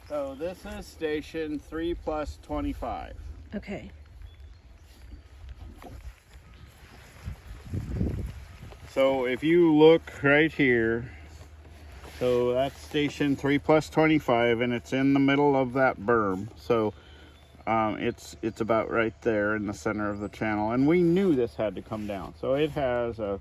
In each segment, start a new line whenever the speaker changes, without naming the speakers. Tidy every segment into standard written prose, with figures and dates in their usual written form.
So this is station 3 plus 25.
Okay.
So if you look right here, so that's station 3 plus 25, and it's in the middle of that berm. So it's about right there in the center of the channel, and we knew this had to come down. So it has a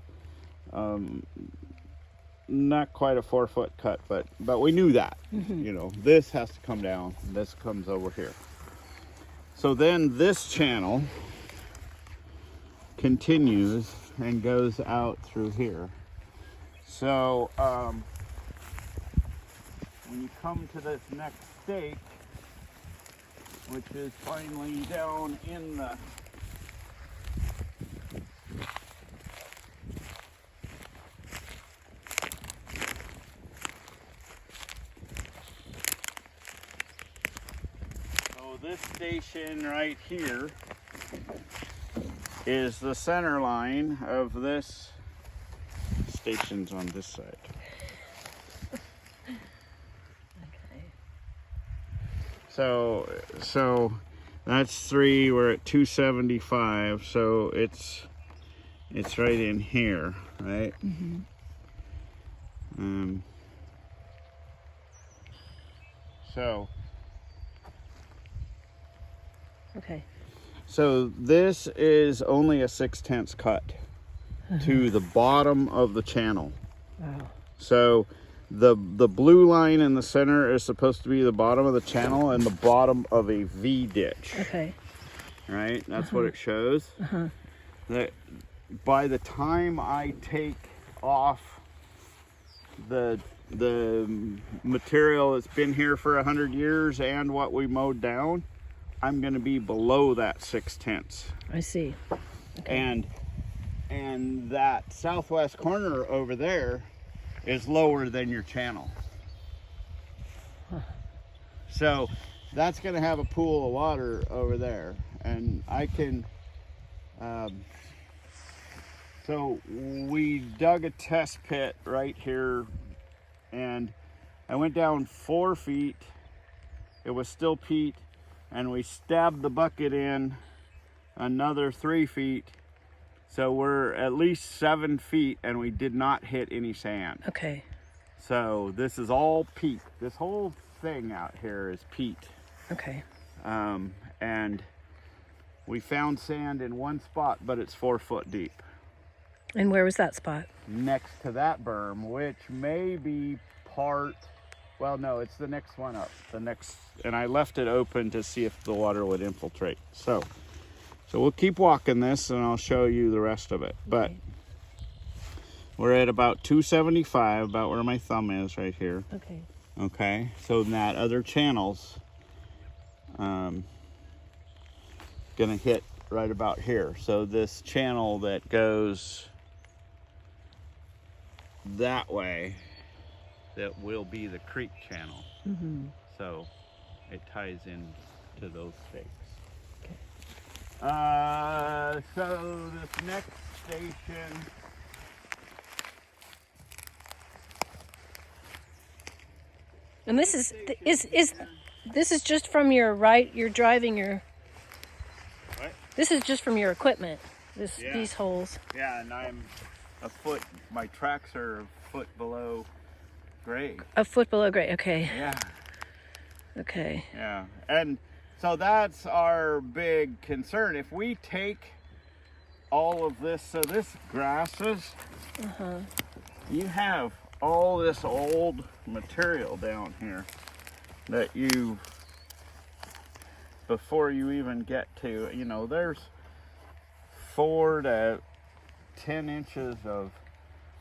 not quite a 4-foot cut, but we knew that. You know, this has to come down. This comes over here. So then this channel continues and goes out through here. So when you come to this next stake, which is finally down in the this station right here is the center line of this. Station's on this side.
Okay.
So that's 3. We're at 275. So it's right in here, right? So.
Okay.
So this is only a 6/10 cut to the bottom of the channel.
Wow.
So the blue line in the center is supposed to be the bottom of the channel and the bottom of a V ditch.
Okay.
Right? That's what it shows. That by the time I take off the material that's been here for 100 years and what we mowed down, I'm going to be below that 6/10.
I see. Okay.
And that southwest corner over there is lower than your channel. So that's going to have a pool of water over there, and I can so we dug a test pit right here, and I went down 4 feet. It was still peat. And we stabbed the bucket in another 3 feet. So we're at least 7 feet, and we did not hit any sand.
Okay.
So this is all peat. This whole thing out here is peat.
Okay.
And we found sand in one spot, but it's 4 foot deep.
And where was that spot?
Next to that berm, which may be part... Well, no, it's the next one up. And I left it open to see if the water would infiltrate. So we'll keep walking this, and I'll show you the rest of it. But we're at about 275, about where my thumb is right here.
Okay.
Okay. So that other channel's gonna hit right about here. So this channel that goes that way, that will be the creek channel. So it ties in to those stakes.
Okay.
So this next station,
And this is this is just from your right? You're driving your.
what?
This is just from your equipment.
Yeah.
These holes.
Yeah, and I'm a foot. My tracks are a foot below grade.
A foot below grade. Okay.
Yeah.
Okay.
Yeah, and so that's our big concern. If we take all of this, so this grasses, you have all this old material down here that you, before you even get to, you know, there's 4 to 10 inches of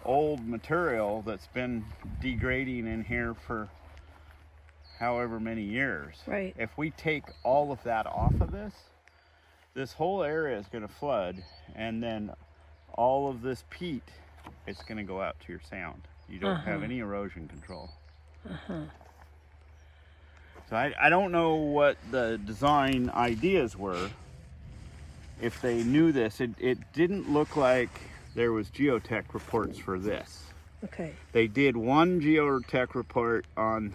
old material that's been degrading in here for however many years.
Right.
If we take all of that off of this whole area is going to flood, and then all of this peat is going to go out to your sound. You don't have any erosion control. So I don't know what the design ideas were. If they knew this, it didn't look like there was geotech reports for this.
Okay.
They did one geotech report on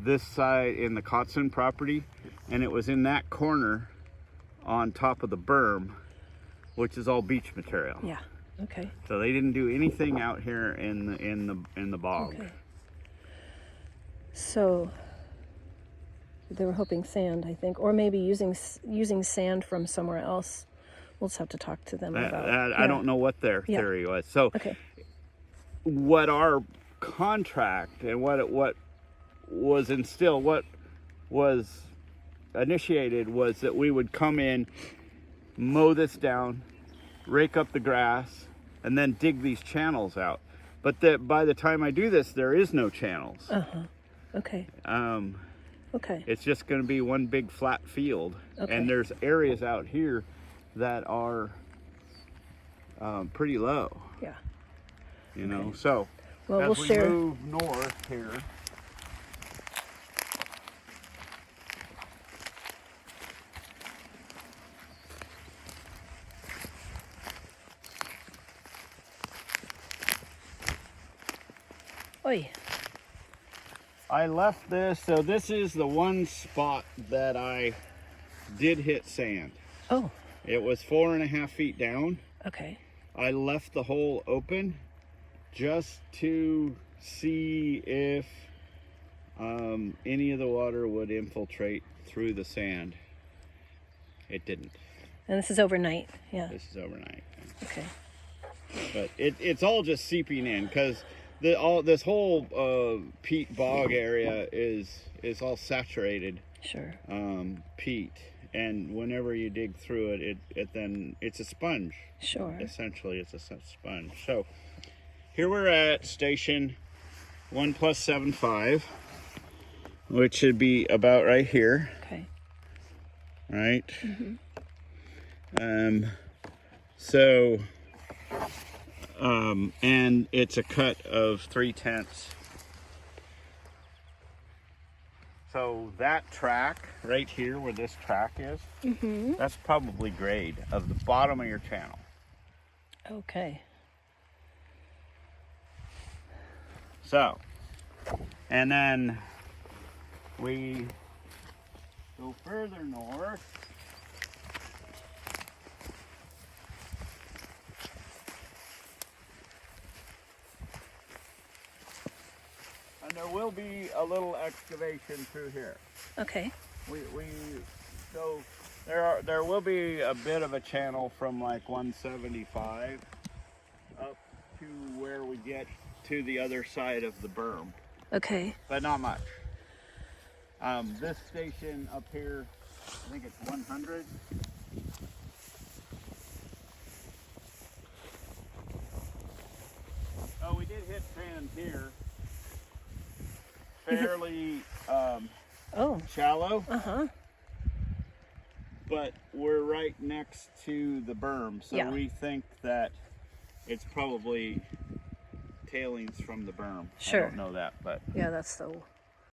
this side in the Kotzin property, and it was in that corner on top of the berm, which is all beach material.
Yeah. Okay.
So they didn't do anything out here in the bog.
Okay. So they were hoping sand, I think, or maybe using sand from somewhere else. We'll just have to talk to them about.
I don't know what their theory was. So
okay.
what our contract and what was instilled, what was initiated, was that we would come in, mow this down, rake up the grass, and then dig these channels out. But by the time I do this, there is no channels.
Okay. Okay.
It's just going to be one big flat field.
Okay.
And there's areas out here that are pretty low.
Yeah.
You know, so
well,
as
we'll
we
share.
move north here,
Oi.
I left this, so this is the one spot that I did hit sand.
Oh.
It was 4.5 feet down.
Okay.
I left the hole open just to see if any of the water would infiltrate through the sand. It didn't.
And this is overnight. Yeah.
This is overnight.
Okay.
But it's all just seeping in, because this whole peat bog area is all saturated
Sure.
peat, and whenever you dig through it then it's a sponge.
Sure.
Essentially, it's a sponge. So here we're at station 1+75, which should be about right here.
Okay.
Right. So and it's a cut of 3/10. So that track right here, where this track is, that's probably grade of the bottom of your channel.
Okay.
So, and then we go further north. And there will be a little excavation through here.
Okay.
So there will be a bit of a channel from like 175 up to where we get to the other side of the berm.
Okay.
But not much. This station up here, I think it's 100. Oh, we did hit sand here. Fairly shallow. But we're right next to the berm, so we think that it's probably tailings from the berm.
Sure.
I don't know that, but
yeah, that's the